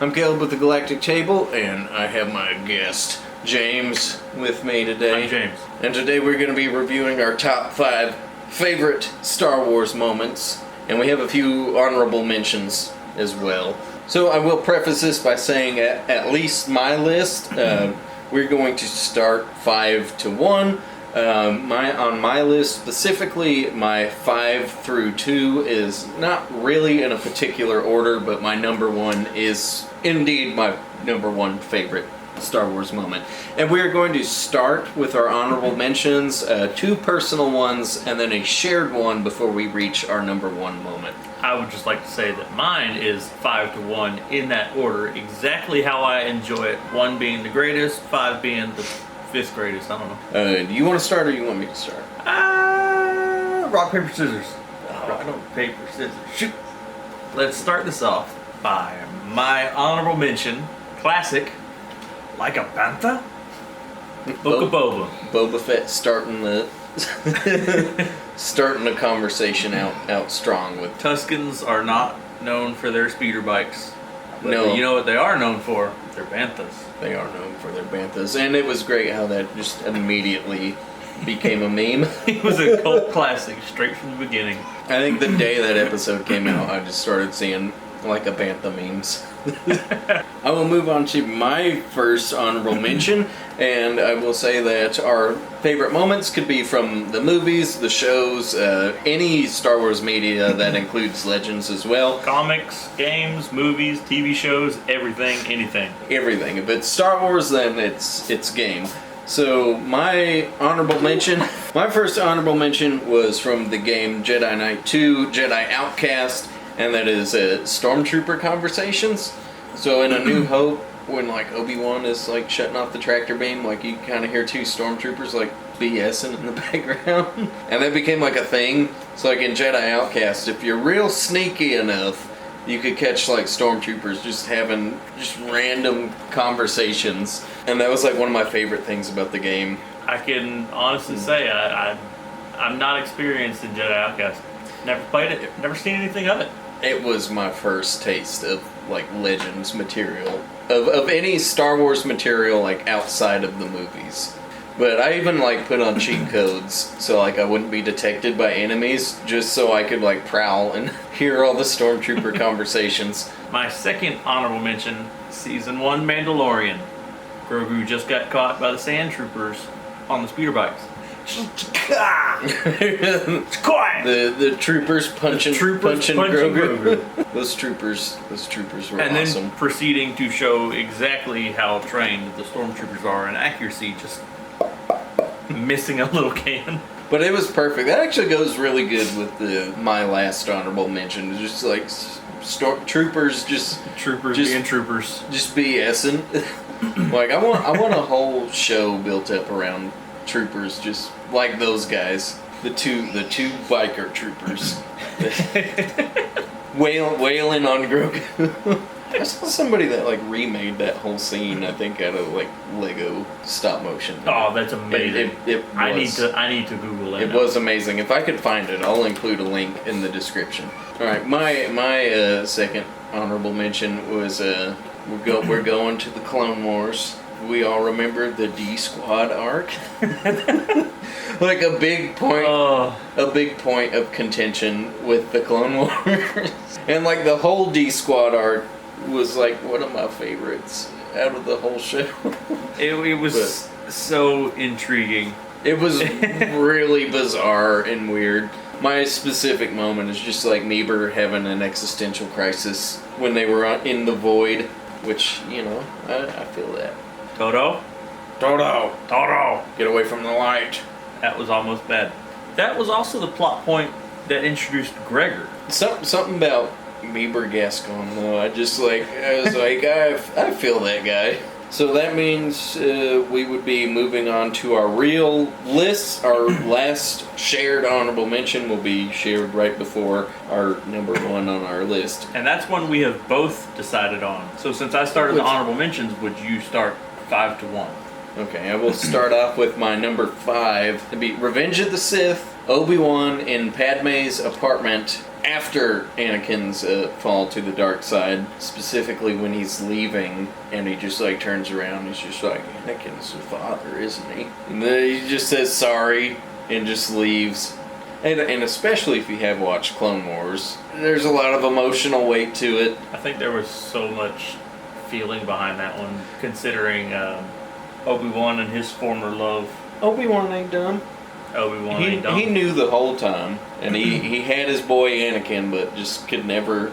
I'm Caleb with the Galactic Table, and I have my guest, James, with me today. I'm James. And today we're going to be reviewing our top 5 favorite Star Wars moments, and we have a few honorable mentions as well. So I will preface this by saying at least my list, we're going to start 5 to 1. On my list specifically, my 5 through 2 is not really in a particular order, but my number 1 is indeed my number 1 favorite Star Wars moment. And we're going to start with our honorable mentions, 2 personal ones, and then a shared one before we reach our number 1 moment. I would just like to say that mine is 5 to 1 in that order, exactly how I enjoy it. 1 being the greatest, 5 being the 5th greatest. I don't know. Do you want to start or you want me to start? Rock, paper, scissors. Rock, paper, scissors. Shoot. Let's start this off by my honorable mention, classic, Like a Bantha? Book of Boba. Boba Fett starting the conversation out strong with. Tuskens are not known for their speeder bikes. No. You know what they are known for? They're Banthas. They are known for their banthas, and it was great how that just immediately became a meme. It was a cult classic straight from the beginning. I think the day that episode came out, I just started seeing like a bantha memes. I will move on to my first honorable mention, and I will say that our favorite moments could be from the movies, the shows, any Star Wars media that includes Legends as well. Comics, games, movies, TV shows, everything, anything. Everything. If it's Star Wars, then it's game. So my first honorable mention was from the game Jedi Knight 2, Jedi Outcast, and that is Stormtrooper conversations. So in A New Hope, when like Obi-Wan is like shutting off the tractor beam, like you kind of hear 2 stormtroopers like BSing in the background, and that became like a thing. So like in Jedi Outcast, if you're real sneaky enough, you could catch like stormtroopers just having just random conversations, and that was like one of my favorite things about the game. I can honestly say I'm not experienced in Jedi Outcast. Never played it. Never seen anything of it. It was my first taste of like Legends material, of any Star Wars material like outside of the movies. But I even like put on cheat codes so like I wouldn't be detected by enemies, just so I could like prowl and hear all the stormtrooper conversations. My second honorable mention, Season 1 Mandalorian. Grogu just got caught by the sand troopers on the speeder bikes. The troopers punching Grogu. Those troopers were and awesome. Then proceeding to show exactly how trained the stormtroopers are in accuracy, just missing a little can. But it was perfect. That actually goes really good with my last honorable mention. Just like troopers being troopers, just BSing. Like I want a whole show built up around troopers, just like those guys, the two biker troopers, wailing on Grogu. I saw somebody that like remade that whole scene, I think, out of like Lego stop motion. Oh, that's amazing! I need to Google that. It was amazing. If I could find it, I'll include a link in the description. All right, my second honorable mention was we're going to the Clone Wars. We all remember the D Squad arc. Like a big point of contention with the Clone Wars. And like the whole D Squad arc was like one of my favorites out of the whole show. It was so intriguing. It was really bizarre and weird. My specific moment is just like Meeber having an existential crisis when they were in the void, which, you know, I feel that. Toto, get away from the light. That was almost bad. That was also the plot point that introduced Gregor. Something about Meeber Gascon, though. I was like, I feel that guy. So that means we would be moving on to our real list. Our last shared honorable mention will be shared right before our number 1 on our list. And that's one we have both decided on. So since I started the honorable mentions, would you start 5 to 1? Okay, I will start off with my number 5. It'd be Revenge of the Sith, Obi-Wan in Padme's apartment after Anakin's fall to the dark side, specifically when he's leaving, and he just like turns around, he's just like, Anakin's the father, isn't he? And then he just says sorry and just leaves. And especially if you have watched Clone Wars, there's a lot of emotional weight to it. I think there was so much feeling behind that one, considering Obi-Wan and his former love. Obi-Wan ain't dumb. Obi-Wan ain't dumb. He knew the whole time, and he had his boy Anakin, but just could never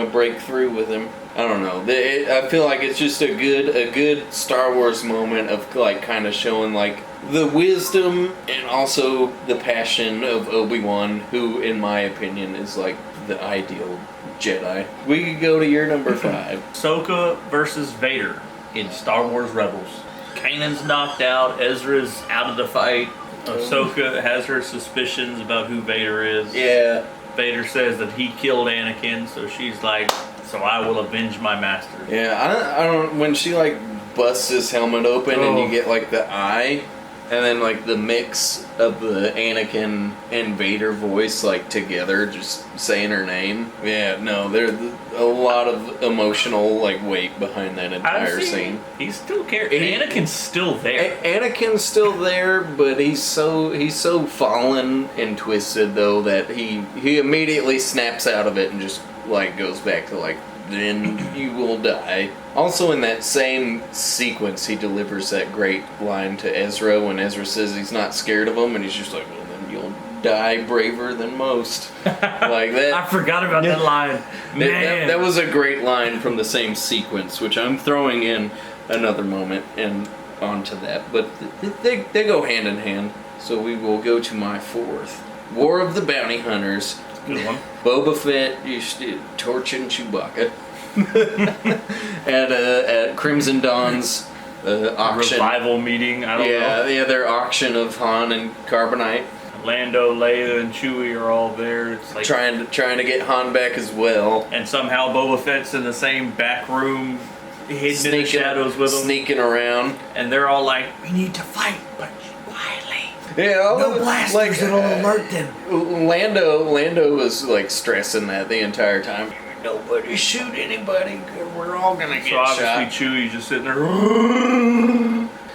break through with him. I don't know. I feel like it's just a good Star Wars moment of like kind of showing like the wisdom and also the passion of Obi-Wan, who, in my opinion, is like the ideal Jedi. We could go to your number 5. Soca versus Vader in Star Wars Rebels. Kanan's knocked out. Ezra's out of the fight. Ahsoka has her suspicions about who Vader is. Yeah. Vader says that he killed Anakin, so she's like, so I will avenge my master. Yeah, I don't. When she like busts his helmet open and you get like the eye, and then like the mix of the Anakin and Vader voice like together, just saying her name. Yeah, no, there's a lot of emotional like weight behind that entire scene. He's still Anakin's still there. Anakin's still there, but he's so fallen and twisted though that he immediately snaps out of it and just like goes back to like, then you will die. Also in that same sequence, he delivers that great line to Ezra when Ezra says he's not scared of him, and he's just like, well, then you'll die braver than most. Like that. I forgot about that line. Man. That was a great line from the same sequence, which I'm throwing in another moment and onto that. But they go hand in hand. So we will go to my 4th. War of the Bounty Hunters. Good one. Boba Fett torching Chewbacca at Crimson Dawn's auction. Revival meeting, I don't know. Yeah, their auction of Han and Carbonite. Lando, Leia, and Chewie are all there. It's like trying to get Han back as well. And somehow Boba Fett's in the same back room, hidden in the shadows with them. Sneaking around. And they're all like, we need to fight, but quietly. Yeah, no blasters like, that'll alert them. Lando was like stressing that the entire time. Nobody shoot anybody. We're all gonna get shot. So obviously Chewie's just sitting there.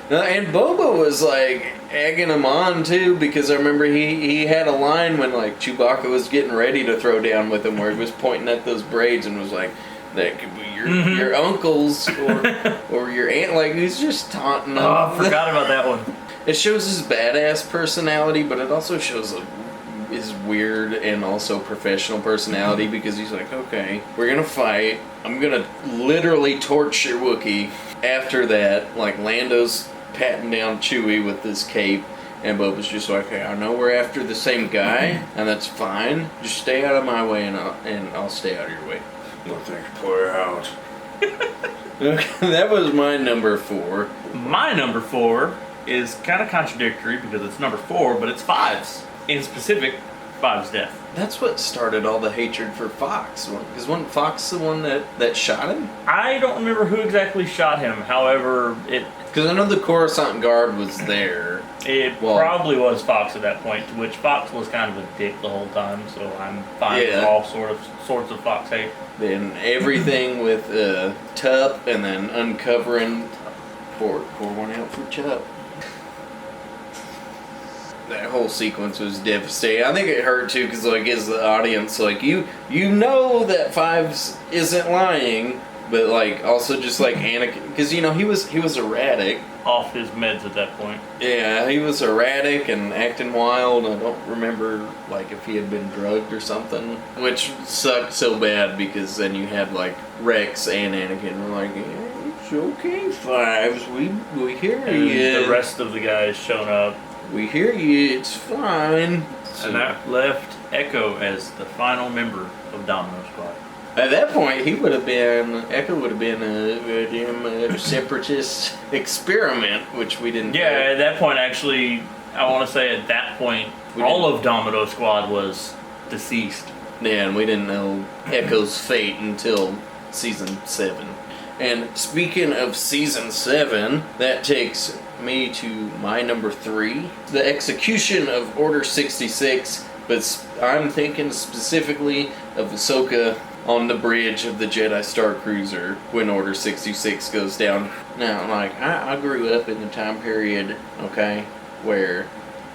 And Boba was like egging him on too, because I remember he had a line when like Chewbacca was getting ready to throw down with him, where he was pointing at those braids and was like, "That could be your uncle's or your aunt." Like he's just taunting him. Oh, I forgot about that one. It shows his badass personality, but it also shows his weird and also professional personality, because he's like, okay, we're gonna fight. I'm gonna literally torch your Wookiee. After that, like Lando's patting down Chewie with this cape, and Boba's just like, hey, I know we're after the same guy, and that's fine. Just stay out of my way, and I'll stay out of your way. No thanks, pour out. Okay, that was my number 4. My number 4 is kind of contradictory because it's number 4, but it's Fives. In specific, Fives' death. That's what started all the hatred for Fox. Because wasn't Fox the one that shot him? I don't remember who exactly shot him. However, because I know the Coruscant Guard was there. It probably was Fox at that point, to which Fox was kind of a dick the whole time, so I'm fine with all sorts of Fox hate. Then everything with Tup, and then uncovering pour one out for Tup. That whole sequence was devastating. I think it hurt too, because like as the audience, like you know that Fives isn't lying, but like also just like Anakin, because you know he was erratic, off his meds at that point. Yeah, he was erratic and acting wild. I don't remember like if he had been drugged or something, which sucked so bad, because then you had like Rex and Anakin were like, yeah, it's okay, Fives, we hear you. The rest of the guys shown up. We hear you, it's fine. And that left Echo as the final member of Domino Squad. At that point, Echo would have been a damn separatist experiment, which we didn't. Yeah, at that point, actually, I want to say at that point, all of Domino Squad was deceased. Yeah, and we didn't know Echo's fate until season 7. And speaking of season 7, that takes me to my number 3. The execution of Order 66 But I'm thinking specifically of Ahsoka on the bridge of the Jedi Star Cruiser when Order 66 goes down. Now, like, I grew up in the time period, okay, where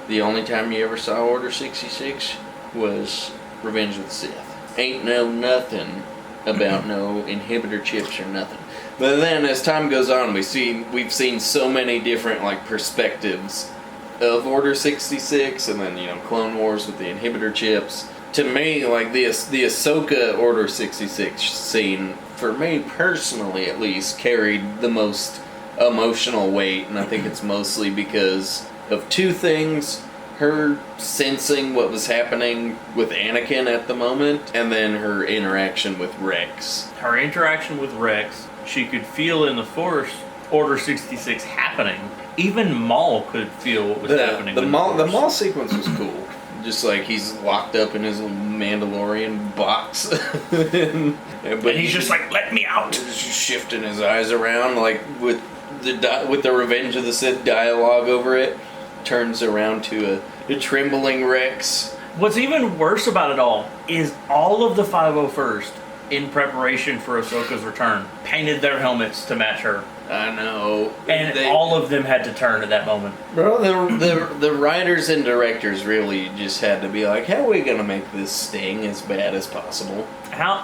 the only time you ever saw Order 66 was Revenge of the Sith. Ain't nothing about no inhibitor chips or nothing. But then as time goes on, we've seen so many different like perspectives of Order 66, and then Clone Wars with the inhibitor chips. To me, like the Ahsoka Order 66 scene, for me personally at least, carried the most emotional weight, and I think it's mostly because of two things: her sensing what was happening with Anakin at the moment, and then her interaction with Rex. Her interaction with Rex, she could feel in the Force Order 66 happening. Even Maul could feel what was happening. The Maul sequence was cool. Just like he's locked up in his little Mandalorian box. But he's just like, let me out! Just shifting his eyes around, like with the Revenge of the Sith dialogue over it. Turns around to a trembling Rex. What's even worse about it all is all of the 501st, in preparation for Ahsoka's return, painted their helmets to match her. I know. And all of them had to turn at that moment. Bro, the writers and directors really just had to be like, how are we going to make this sting as bad as possible?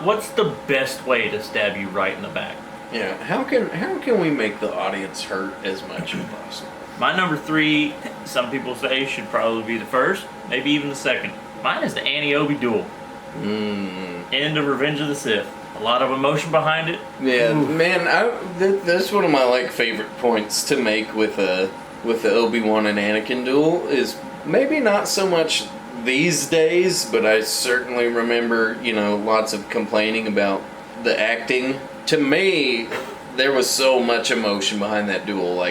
What's the best way to stab you right in the back? Yeah, how can we make the audience hurt as much as possible? My number 3, some people say, should probably be the first, maybe even the second. Mine is the Annie-Obi duel. End of Revenge of the Sith. A lot of emotion behind it. Yeah, man, that's one of my favorite points to make with the Obi-Wan and Anakin duel is maybe not so much these days, but I certainly remember lots of complaining about the acting. To me, there was so much emotion behind that duel,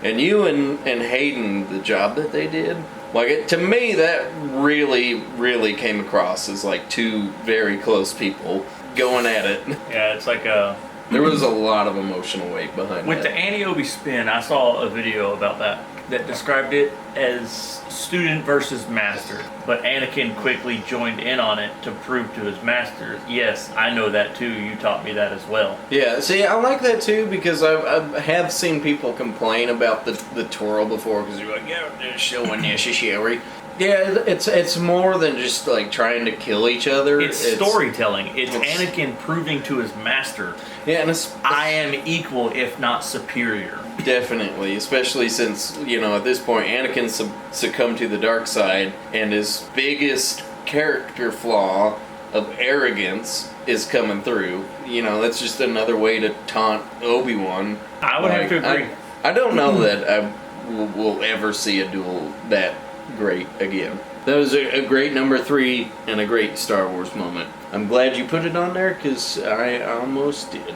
and you and Hayden, the job that they did, to me that really, really came across as two very close people going at it. Yeah, it's there was a lot of emotional weight behind with that. the Annie-Obi spin, I saw a video about that described it as student versus master, but Anakin quickly joined in on it to prove to his master, yes, I know that too, you taught me that as well. Yeah, see, I like that too because I have seen people complain about the twirl before because you're like, yeah, they're showing you shishiori. Yeah, it's more than just trying to kill each other. It's storytelling. It's Anakin proving to his master, yeah, and I am equal, if not superior. Definitely, especially since, at this point, Anakin succumbed to the dark side, and his biggest character flaw of arrogance is coming through. That's just another way to taunt Obi-Wan. I would have to agree. I don't know that I will ever see a duel that great again. That was a great number 3 and a great Star Wars moment. I'm glad you put it on there because I almost did.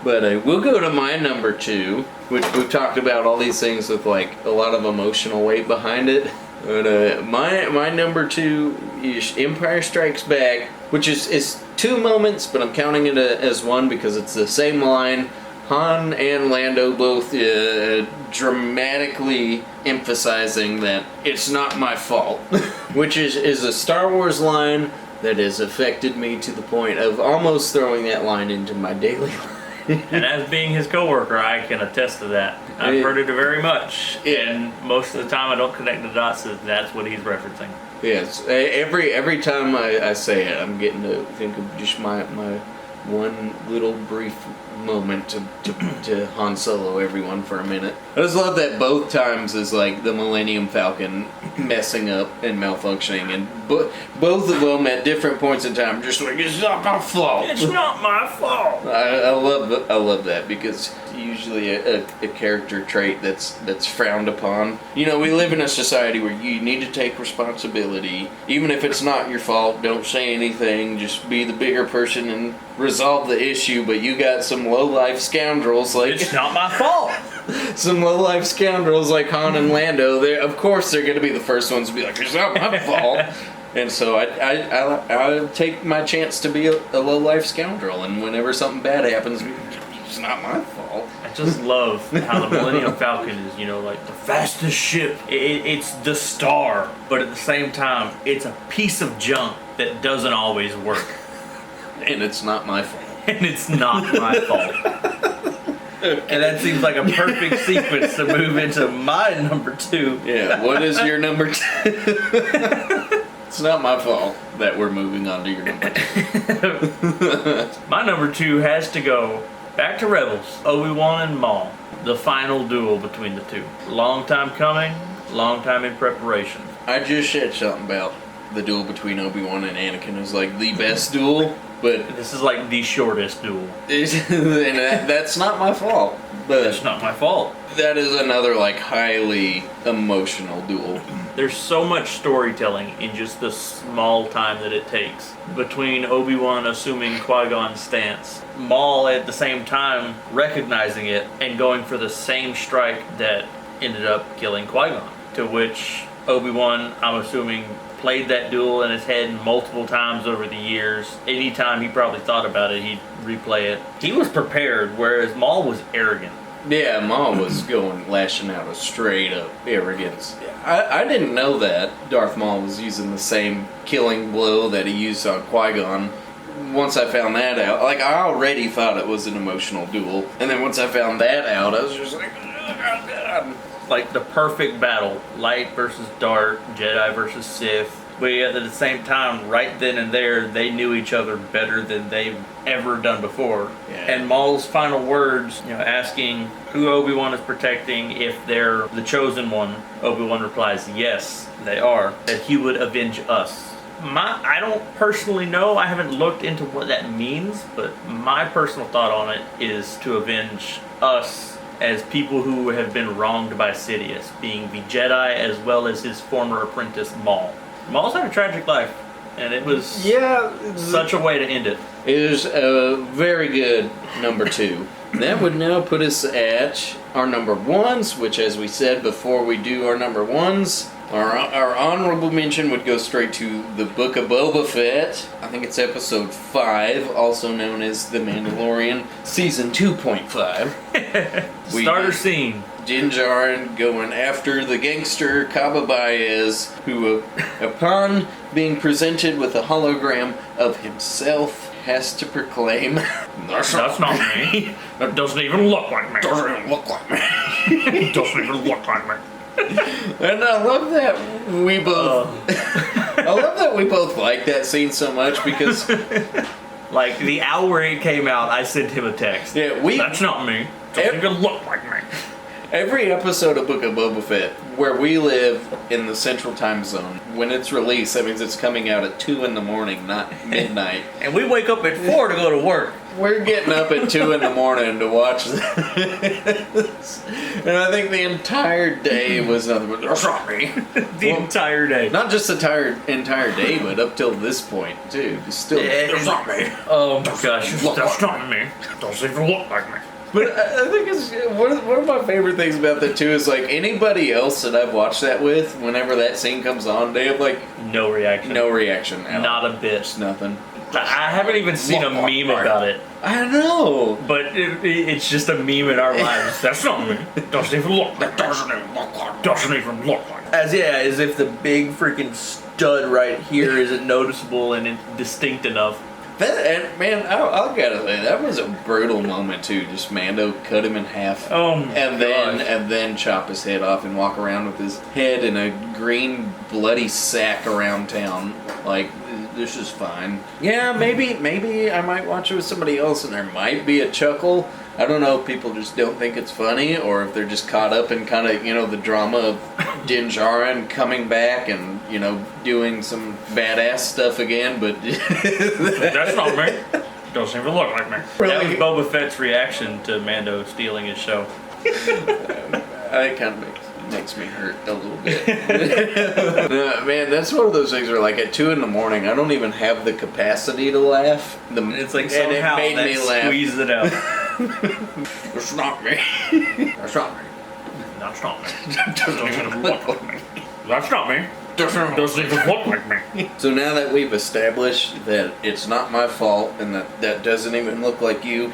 But we'll go to my number 2, which we've talked about all these things with a lot of emotional weight behind it. But my number 2 is Empire Strikes Back, which is 2 moments, but I'm counting it as one because it's the same line. Han and Lando both dramatically emphasizing that it's not my fault, which is a Star Wars line that has affected me to the point of almost throwing that line into my daily life. And as being his coworker, I can attest to that. I've heard it very much, and most of the time I don't connect the dots that that's what he's referencing. Yes, every time I say it, I'm getting to think of just my one little brief moment to Han Solo everyone for a minute. I just love that both times is the Millennium Falcon messing up and malfunctioning, and both of them at different points in time just it's not my fault. It's not my fault. I love that because it's usually a character trait that's frowned upon. We live in a society where you need to take responsibility, even if it's not your fault. Don't say anything. Just be the bigger person and resolve the issue. But you got some low-life scoundrels it's not my fault. Some low-life scoundrels like Han and Lando. Of course, they're going to be the first ones to be like, "It's not my fault." And so I take my chance to be a low-life scoundrel, and whenever something bad happens, It's not my fault. I just love how the Millennium Falcon is, like the fastest ship. It's the star, but at the same time, it's a piece of junk that doesn't always work. And it's not my fault. And it's not my fault. And that seems like a perfect sequence to move into my number 2. Yeah, what is your number 2? It's not my fault that we're moving on to your number 2. My number 2 has to go back to Rebels, Obi-Wan and Maul. The final duel between the two. Long time coming, long time in preparation. I just said something about the duel between Obi-Wan and Anakin is like the best duel, but This is like the shortest duel. that's not my fault. But That's not my fault. that is another like highly emotional duel. There's so much storytelling in just the small time that it takes. Between Obi-Wan assuming Qui-Gon's stance, Maul at the same time recognizing it and going for the same strike that ended up killing Qui-Gon. To which Obi-Wan, I'm assuming, played that duel in his head multiple times over the years. Anytime he probably thought about it, he'd replay it. He was prepared, whereas Maul was arrogant. Yeah, Maul was lashing out a straight up arrogance. I didn't know that Darth Maul was using the same killing blow that he used on Qui-Gon. Once I found that out, like I already thought it was an emotional duel, and then once I found that out, I was just like, oh god. Like the perfect battle, light versus dark, Jedi versus Sith. But yet at the same time, right then and there, they knew each other better than they've ever done before. Yeah. And Maul's final words, asking who Obi-Wan is protecting, if they're the chosen one, Obi-Wan replies, yes, they are, that he would avenge us. I don't personally know, I haven't looked into what that means, but my personal thought on it is to avenge us as people who have been wronged by Sidious, being the Jedi as well as his former apprentice Maul. Maul's had a tragic life, and it was such a way to end it. It is a very good number 2. That would now put us at our number 1s, which, as we said before we do our number 1s, our honorable mention would go straight to the Book of Boba Fett. I think it's episode 5, also known as The Mandalorian, season 2.5. Starter scene. Din Djarin going after the gangster Kaba Baez, who, upon being presented with a hologram of himself, has to proclaim, That's not me. That doesn't even look like me. doesn't even look like me. It doesn't even look like me. And I love that we both. I love that we both like that scene so much because, like the hour it came out, I sent him a text. yeah, That's not me. Doesn't even look like me. every episode of Book of Boba Fett, where we live in the Central Time Zone, when it's released, that means it's coming out at 2 in the morning, not midnight. And we wake up at 4 to go to work. We're getting up at 2 in the morning to watch this. And I think the entire day was nothing but, that's not me. The entire day. Not just the entire day, but up till this point, too. It's still, that's not me. Oh my gosh, that's not me. Doesn't even look like me. But I think it's one of my favorite things about that too is like anybody else that I've watched that with, whenever that scene comes on, they have like No reaction. no reaction at all. Not a bit. Just nothing. I haven't even seen a meme about it. I know. But it's just a meme in our lives. That's not me. Doesn't even look like me. Doesn't even look like. Doesn't even look like me. As if the big freaking stud right here isn't noticeable and distinct enough. And man, I'll gotta say that was a brutal moment too. Just Mando cut him in half, Oh my and then chop his head off and walk around with his head in a green bloody sack around town. Like this is fine. Yeah, maybe I might watch it with somebody else, and there might be a chuckle. I don't know if people just don't think it's funny, or if they're just caught up in kind of the drama of Din Djarin coming back and doing some badass stuff again. But That's not me. Doesn't even look like me. Really? That was Boba Fett's reaction to Mando stealing his show. It kind of makes me hurt a little bit. Man, that's one of those things where, like, at 2 in the morning, I don't even have the capacity to laugh. It's like and somehow it made that me laugh. squeezed it out. It's not me. That's not me. That's not me. Doesn't even look like me. That's not me. Doesn't even look like me. So now that we've established that it's not my fault and that doesn't even look like you,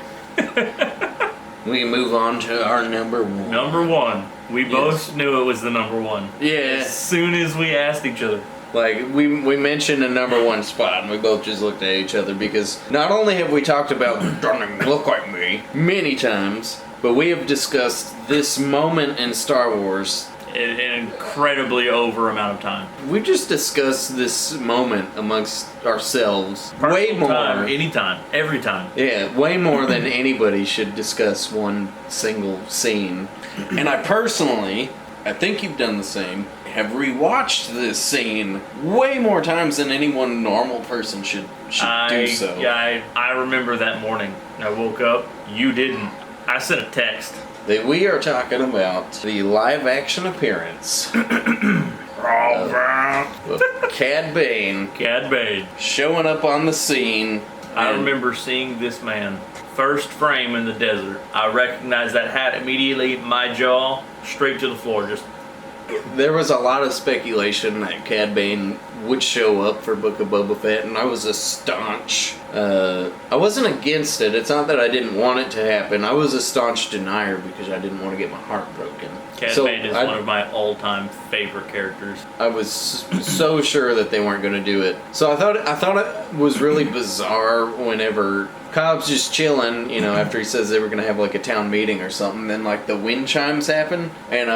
We can move on to our number one. Number one. We both knew it was the number one. Yeah. As soon as we asked each other. Like, we mentioned a number one spot, and we both just looked at each other because not only have we talked about "Don't look like me" many times, but we have discussed this moment in Star Wars An incredibly over amount of time. We just discussed this moment amongst ourselves way Personal more. time, anytime, every time. Yeah, way more than anybody should discuss one single scene. And I personally, I think you've done the same, have rewatched this scene way more times than any one normal person should do so. Yeah, I remember that morning. I woke up. You didn't. I sent a text. That we are talking about the live action appearance of Cad Bane. Cad Bane. Showing up on the scene. I remember seeing this man. First frame in the desert. I recognized that hat immediately. My jaw straight to the floor. Just. There was a lot of speculation that Cad Bane would show up for Book of Boba Fett, and I was a staunch. I wasn't against it. It's not that I didn't want it to happen. I was a staunch denier because I didn't want to get my heart broken. Cad Bane is one of my all-time favorite characters. I was so sure that they weren't going to do it. So I thought it was really bizarre whenever Cobb's just chilling, you know, after he says they were going to have like a town meeting or something. Then like the wind chimes happen, and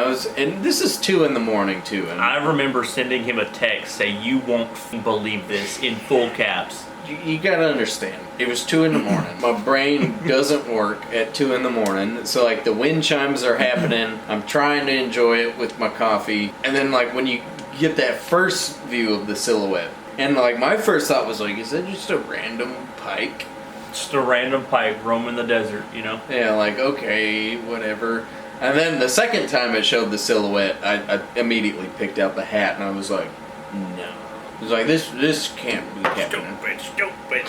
this is 2 a.m. too. And I remember sending him a text saying, "You won't believe this," in full caps. You gotta understand, it was 2 a.m. My brain doesn't work at 2 a.m. So like the wind chimes are happening. I'm trying to enjoy it with my coffee, and then like when you get that first view of the silhouette, and like my first thought was like, is that just a random pike? Just a random pike roaming the desert, you know? Yeah, like okay, whatever. And then the second time it showed the silhouette, I immediately picked out the hat, and I was like, no. It was like, this can't be happening. Stupid.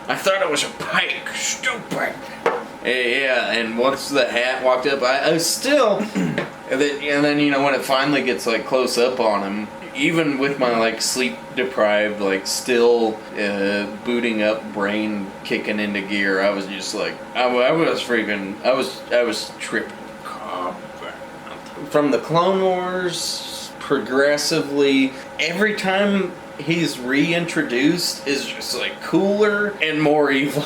I thought it was a pike. Stupid. Yeah, and once the hat walked up, I was still... And then, you know, when it finally gets, like, close up on him, even with my, like, sleep-deprived, like, still booting up brain kicking into gear, I was just like... I was tripping. From the Clone Wars... progressively, every time he's reintroduced is just like cooler and more evil.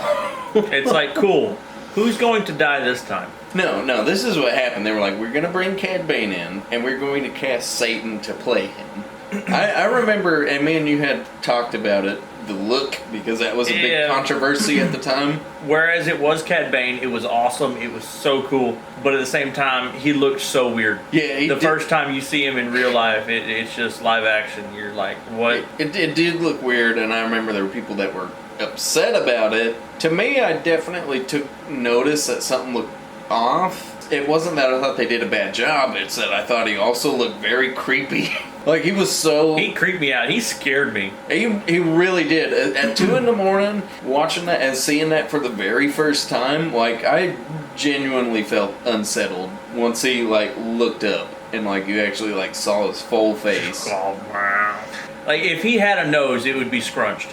It's like, cool, who's going to die this time? No, this is what happened. They were like, we're going to bring Cad Bane in, and we're going to cast Satan to play him. I remember, and me and you had talked about it, the look, because that was a big controversy at the time. Whereas it was Cad Bane, it was awesome, it was so cool, but at the same time, he looked so weird. Yeah, first time you see him in real life, it's just live action. You're like, what? It did look weird, and I remember there were people that were upset about it. To me, I definitely took notice that something looked off. It wasn't that I thought they did a bad job, it's that I thought he also looked very creepy. Like, he was so... He creeped me out. He scared me. He really did. At 2 a.m, watching that and seeing that for the very first time, like, I genuinely felt unsettled once he, like, looked up and, like, you actually, like, saw his full face. Oh, wow. Like, if he had a nose, it would be scrunched.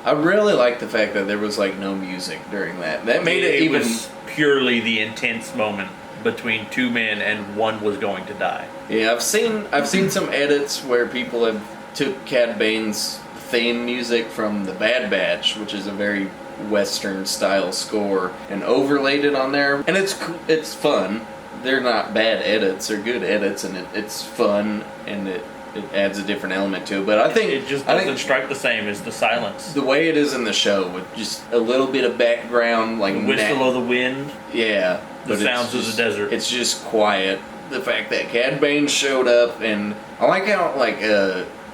I really like the fact that there was, like, no music during that. That made it even... was purely the intense moment between two men and one was going to die. Yeah, I've seen some edits where people have took Cad Bane's theme music from The Bad Batch, which is a very Western style score, and overlaid it on there, and it's fun. They're not bad edits; they're good edits, and it's fun, and it adds a different element to it. But I think it just doesn't strike the same as the silence. The way it is in the show, with just a little bit of background, like the whistle of the wind. Yeah. The sounds of the desert. It's just quiet. The fact that Cad Bane showed up, and I like how, like,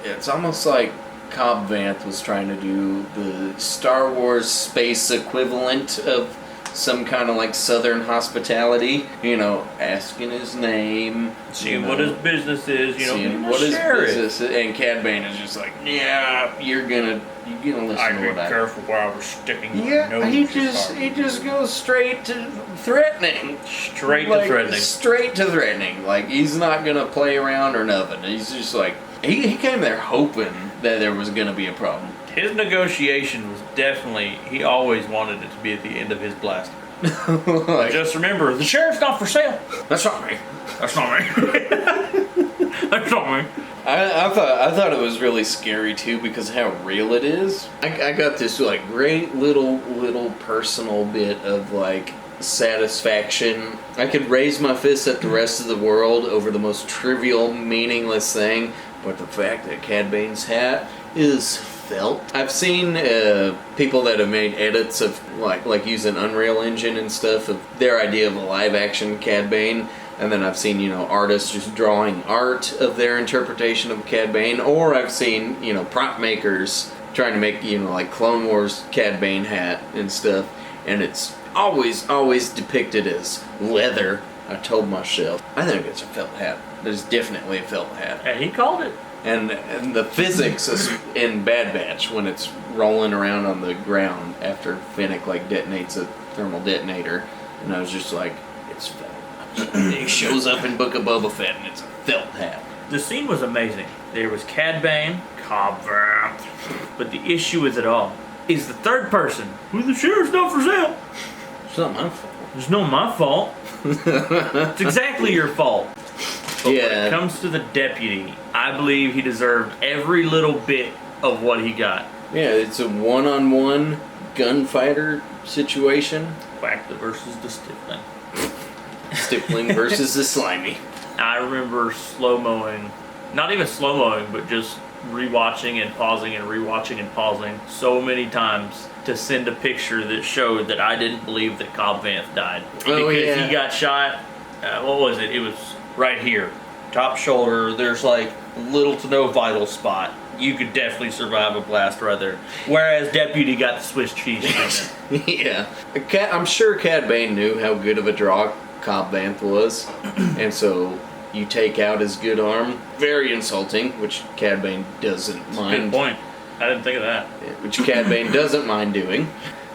it's almost like Cobb Vanth was trying to do the Star Wars space equivalent of some kind of, like, Southern hospitality. You know, asking his name. Seeing what his business is, seeing what his business is. And Cad Bane is just like, yeah, you're gonna listen to what I... I'd be careful where I was sticking my nose. Yeah, he just goes straight to threatening. Straight to threatening. Like, he's not gonna play around or nothing. He's just like, he came there hoping that there was gonna be a problem. His negotiation was definitely, he always wanted it to be at the end of his blaster. Like, Just remember, the sheriff's not for sale. that's not me. That's not me. That's not me. I thought it was really scary too because of how real it is. I got this like great little personal bit of like satisfaction. I could raise my fist at the rest of the world over the most trivial, meaningless thing, but the fact that Cad Bane's hat is felt. I've seen people that have made edits of like using Unreal Engine and stuff of their idea of a live action Cad Bane. And then I've seen, artists just drawing art of their interpretation of Cad Bane, or I've seen, prop makers trying to make, like Clone Wars Cad Bane hat and stuff, and it's always depicted as leather. I told myself, I think it's a felt hat. There's definitely a felt hat. And he called it. And the physics is in Bad Batch when it's rolling around on the ground after Fennec like detonates a thermal detonator, and I was just like, it's felt. It shows up in Book of Boba Fett, and it's a felt hat. The scene was amazing. There was Cad Bane, Cobb Vanth, but the issue with it all is the third person, who the sheriff's not for sale. It's not my fault. It's not my fault. It's exactly your fault. But when it comes to the deputy, I believe he deserved every little bit of what he got. Yeah, it's a one-on-one gunfighter situation. Whacked versus the Stifling. Stippling versus the Slimy. I remember slow-mowing, not even slow-mowing, but just rewatching and pausing and rewatching and pausing so many times to send a picture that showed that I didn't believe that Cobb Vanth died. Oh, because yeah. he got shot, what was it? It was right here. Top shoulder, there's like little to no vital spot. You could definitely survive a blast right there. Whereas Deputy got the Swiss cheese treatment. Yeah. I'm sure Cad Bane knew how good of a draw Cobb Vanth was, and so you take out his good arm. Very insulting, which Cad Bane doesn't mind. Good point. I didn't think of that. Which Cad Bane doesn't mind doing.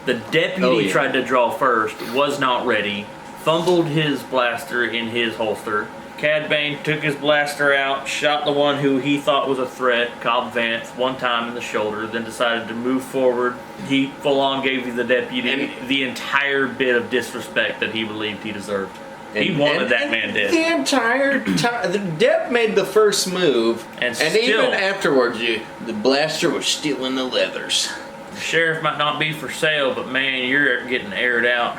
The deputy tried to draw first, was not ready, fumbled his blaster in his holster. Cad Bane took his blaster out, shot the one who he thought was a threat, Cobb Vanth, one time in the shoulder, then decided to move forward. He full on gave the deputy the entire bit of disrespect that he believed he deserved. He wanted that man dead. The entire time, the Dep made the first move, and still, even afterwards, the blaster was still in the leathers. The sheriff might not be for sale, but man, you're getting aired out.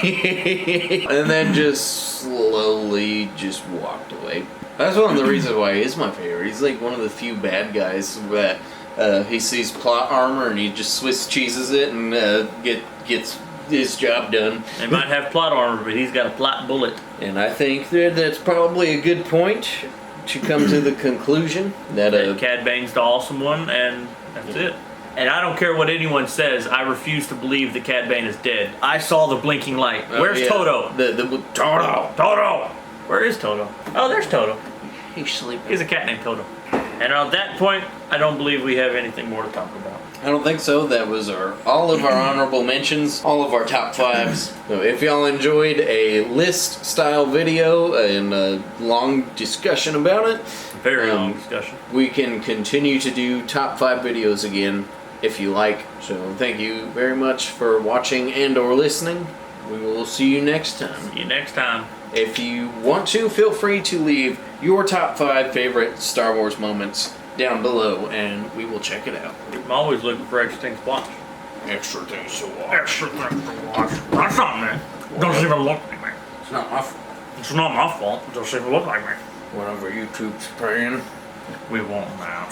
And then just slowly just walked away. That's one of the reasons why he is my favorite. He's like one of the few bad guys that he sees plot armor and he just Swiss cheeses it and gets his job done. He might have plot armor, but he's got a plot bullet. And I think that's probably a good point to come to the conclusion that Cad Bane's the awesome one, and that's it. And I don't care what anyone says, I refuse to believe that Cad Bane is dead. I saw the blinking light. Where's Toto? Toto! Where is Toto? Oh, there's Toto. He's sleeping. He's a cat named Toto. And at that point, I don't believe we have anything more to talk about. I don't think so. That was all of our honorable mentions, all of our top fives. So if y'all enjoyed a list style video and a long discussion about it, very long discussion, we can continue to do top 5 videos again if you like. So thank you very much for watching and or listening. We will see you next time. See you next time. If you want to, feel free to leave your top 5 favorite Star Wars moments down below, and we will check it out. I'm always looking for extra things to watch. Extra things to watch. Extra things to watch. That's not me. It doesn't even look like me. It's not my fault. It's not my fault. It doesn't even look like me. Whatever YouTube's paying. We won't now.